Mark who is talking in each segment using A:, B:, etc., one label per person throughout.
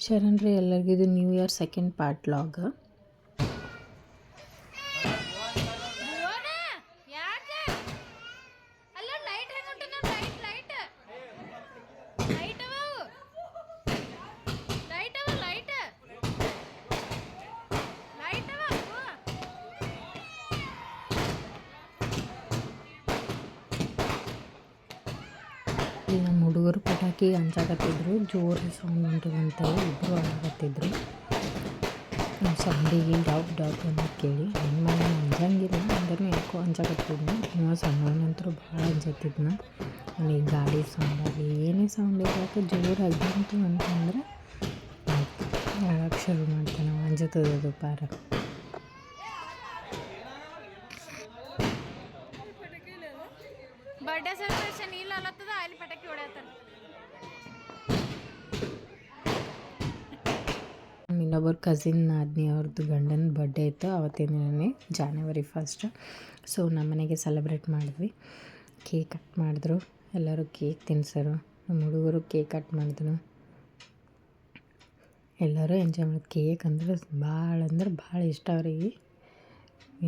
A: ಶರಣ್ರಿ ಎಲ್ಲರಿಗೂ ಇದು new year second part log. ಈಗ ನಮ್ಮ ಹುಡುಗರು ಪಟಾಕಿ ಹಂಚಾಕತ್ತಿದ್ರು, ಜೋರು ಸೌಂಡ್ ಉಂಟದಂತೇಳಿ ಇಬ್ಬರು ಆಡಕತ್ತಿದ್ರು. ಸೌಂಡಿಗೆ ಡಾಕ್ ಡಾಕ್ ಅಂತ ಕೇಳಿ ನನ್ನ ಮನೆ ಅಂಜಂಗಿಲ್ಲ ಅಂದ್ರೂ ಯಾಕೋ ಹಂಚಾಕತ್ತಿದ್ನು. ಇವಾಗ ಸಣ್ಣವನಂತರೂ ಭಾಳ ಹಂಚತ್ತಿದ್ನ. ನನಗೆ ಗಾಡಿ ಸೌಂಡ್ ಆಗಲಿ ಏನೇ ಸೌಂಡ್ ಇರಕ್ಕೆ ಜೋರಾಗಿ ಬಂತು ಅಂತಂದ್ರೆ ಆಯ್ತು ಹೇಳಕ್ಕೆ ಶುರು ಮಾಡ್ತಾನೆ, ಅಂಜತ್ತದದು ಪಾರ.
B: ಬರ್ಡೇ ಸೆಲೆಬ್ರೇಷನ್ ಇಲ್ಲ ಅಲ್ಲತ್ತದ ಅಲ್ಲಿ ಪಟಾಕಿ ಹೊಡೆಯತ್ತಾರ.
A: ಇನ್ನೊಬ್ಬರು ಕಸಿನ್ ನಾದಿನಿ ಅವ್ರದ್ದು ಗಂಡನ ಬರ್ಡೇ ಇತ್ತು ಅವತ್ತಿನ ದಿನವೇ, January 1st. ಸೊ ನಮ್ಮ ಮನೆಗೆ ಸೆಲೆಬ್ರೇಟ್ ಮಾಡಿದ್ವಿ. ಕೇಕ್ ಕಟ್ ಮಾಡಿದ್ರು, ಎಲ್ಲರೂ ಕೇಕ್ ತಿನ್ಸರು. ನಮ್ಮ ಹುಡುಗರು ಕೇಕ್ ಕಟ್ ಮಾಡಿದ್ರು, ಎಲ್ಲರೂ ಎಂಜಾಯ್ ಮಾಡಿದ್ರು. ಕೇಕ್ ಅಂದ್ರೆ ಭಾಳ ಇಷ್ಟ ಅವ್ರಿಗೆ.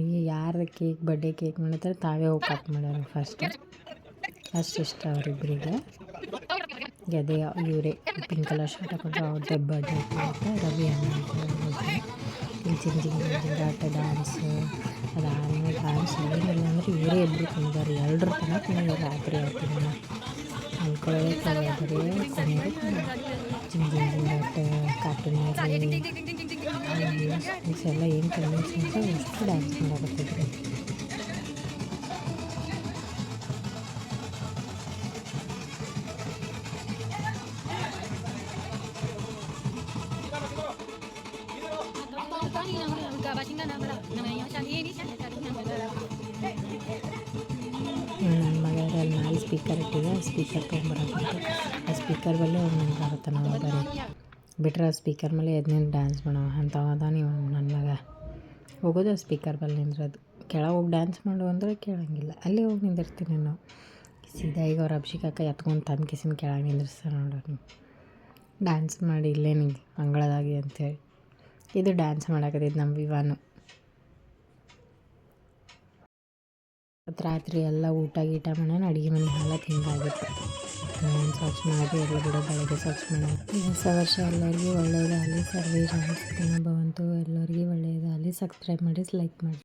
A: ಈಗ ಯಾರು ಕೇಕ್ ಬರ್ಡೇ ಕೇಕ್ ಮಾಡ್ತಾರೆ ತಾವೇ ಹೋಗಿ ಕಟ್ ಮಾಡ್ಯಾರ ಫಸ್ಟ್. ಅಷ್ಟು ಇಷ್ಟ ಅವರಿಬ್ಬರಿಗೆ. ಅದೇ ಇವರೇ ಪಿಂಕ್ ಕಲರ್ ಶರ್ಟ್ ಹಾಕೊಂಡ್ರೆ ಅವ್ರದ್ದೇ ಬರ್ಡೇ ಇತ್ತು. ರವಿ ಅಣ್ಣ ಜಿಂಜಿಂಗಾಟ ಡ್ಯಾನ್ಸು, ಅದಾದಮೇಲೆ ಡ್ಯಾನ್ಸ್ ಏನಿಲ್ಲ ಅಂದರೆ ಇವರೇ ಇಬ್ಬರು ಕುಣಿದಾರೆ. ಎಲ್ಲರ ತನಕ ಕುಣಿದಾರೆ ರಾತ್ರಿ ಆಗ್ತಿಲ್ಲ ಅನ್ಕೊಳ್ಳೋದೇ ಕುಣಿದಾರೆ. ಜಿಂಜಿಂಗಾಟ ಕಾರ್ಟೂನ್ ಎಲ್ಲ ಏನು ಕನ್ವಿನ್ಸ್ ಅಂತ ಎಷ್ಟು ಡ್ಯಾನ್ಸ್ ಮಾಡಾಕತ್ತಿದ್ರು. ನನ್ನ ಮಗ ಅಲ್ಲಿ ಮ್ಯಾಲೆ ಸ್ಪೀಕರ್ ಇಟ್ಟಿದೆ, ಸ್ಪೀಕರ್ ತೊಗೊಂಬರಬೇಕು. ಆ ಸ್ಪೀಕರ್ ಬಲ್ಲೇ ಅವ್ನು ಬರುತ್ತೆ. ನಾವು ಬರೀ ಬಿಟ್ರೆ ಆ ಸ್ಪೀಕರ್ ಮೇಲೆ ಎದ್ನಿಂದ ಡ್ಯಾನ್ಸ್ ಮಾಡೋ ಅಂಥವದ ನೀವು ನನ್ನ ಮಗ. ಹೋಗೋದು ಆ ಸ್ಪೀಕರ್ ಬಲ್ಲಿ ನಿಂದ್ರದು. ಕೆಳಗೆ ಹೋಗಿ ಡ್ಯಾನ್ಸ್ ಮಾಡು ಅಂದರೆ ಕೇಳೋಂಗಿಲ್ಲ, ಅಲ್ಲೇ ಹೋಗಿ ನಿಂದಿರ್ತೀನಿ ನಾವು. ಸೀದಾ ಈಗ ಅವ್ರ ಅಭಿಷೇಕಕ್ಕ ಎತ್ಕೊಂಡು ತಂದು ಕಿಸಿನ ಕೆಳಗೆ ನಿಂದಿರ್ಸ್ತಾರೆ ನೋಡೋರು. ಡ್ಯಾನ್ಸ್ ಮಾಡಿ ಇಲ್ಲೇ ನಿಂಗೆ ಅಂಗಳದಾಗಿ ಅಂಥೇಳಿ. ಇದು ಡ್ಯಾನ್ಸ್ ಮಾಡಾಕತ್ತಿದ್ದು ನಮ್ಮ ವಿವಾನು. ರಾತ್ರಿ ಎಲ್ಲ ಊಟ ಗೀಟ ಮಾಡೋಣ, ಅಡುಗೆ ಮನೆ ಹಾಲಕ್ಕೆ ಹಿಂಗಾಗಿತ್ತು. ಸ್ವಚ್ಛ ಮಾಡಿ ಎಲ್ಲ ಬಿಡೋ ಬೆಳಗ್ಗೆ ಸ್ವಚ್ಛ ಮಾಡೋದು. ಹೊಸ ವರ್ಷ ಎಲ್ಲರಿಗೂ ಒಳ್ಳೆಯದಾಗಲಿ. ಸರ್ವೇ ಜನ ಸುಖಿನೋ ಭವಂತು. ಎಲ್ಲರಿಗೂ ಒಳ್ಳೆಯದಾಗಲಿ. ಸಬ್ಸ್ಕ್ರೈಬ್ ಮಾಡಿ, ಲೈಕ್ ಮಾಡಿ.